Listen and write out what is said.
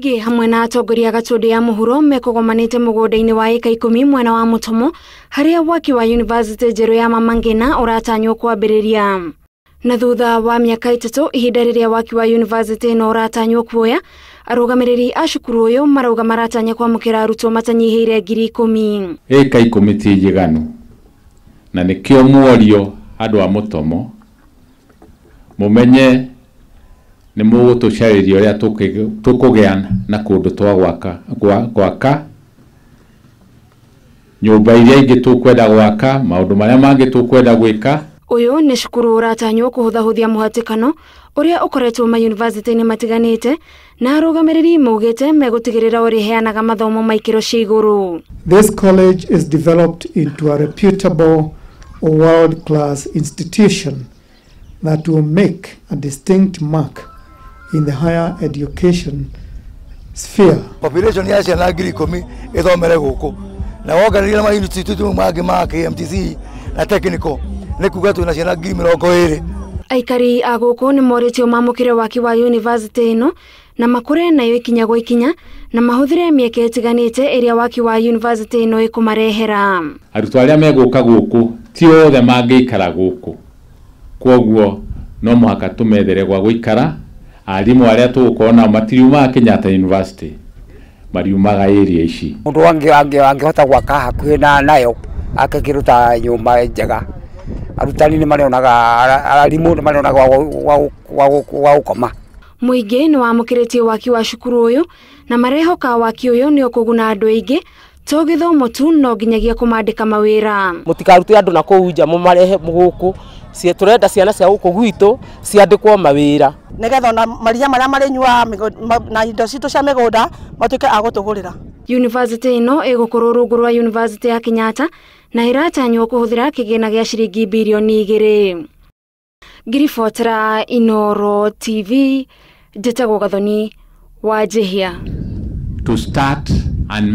Muigi hamwe na atongoria Gatundu ya Muhuro mekogomanite mugonda-ini wa eka 10 mwena wa Mutomo haria waki wa University njeru ya Mama Ngina uratanywo kwambiriria. Na thutha wa miaka 3 ihinda riria waki wa University no uratanywo kuoya, arugamiriri a cukuru uyu marauga maratanya kwamukira arutwo matanyihire 10,000. Eka 10 ti njiganu na nikio muorio andu a Mutomo mumenye ni mugutucariria uria tukugeana na kundu twa gwaka nyumba iria ingi tukwenda gwaka maundu maria mangi tukwenda gwika. Uyu ni cukuru uratanywo kuhuthahuthia muhatikano uria ukoretwo ma university-ini matiganite na arugamiriri mugite megutigirira uri heanaga mathomo maikiro cia iguru. This college is developed into a reputable world-class institution that will make a distinct mark in the higher education sphere. Population ya ciana 10,000 ithomere guku na woganirira ma institute mangi ma KMTC na technical ne kuga tu na ciana 20,000. Aikari a guku ni moritio mamukire waki wa university ino na makure nayo ikinya gwa ikinya na mahuthire mieke itiganite iria waki wa university ino ikumarehera. Arutwo aria meguka guku ti othe mangikara guku, kwoguo no muhaka tumethere gwa guikara. Arimu aria tugukorwo matiriuma Kenyatta University mariumaga area ici. Mundu angihota gwaka hakuhi nayo akakiruta nyumba njega. Arutani ni marionaga, arimu ni marionaga wa gukoma. Muigi ni wamukiritie waki wa cukuru uyu na marehoka waki uyu ni ukuguna andu aingi to githomo tu no nginyagia kumandika mawira. Mutikarute andu na kuunja mumarehe muguku cie turenda ciana cia guku gwitu ciandikwo mawira nigetha na maria maria marinyua na indo citu cia migunda matuike agutugurira. University ino igukorwo rungu rwa University ya Kenyatta na iratanywo kuhuthira kigina gia ciringi bilioni 2. Ngiribotera Inooro TV, Njĩtagwo Gathoni wa Njihia. To start and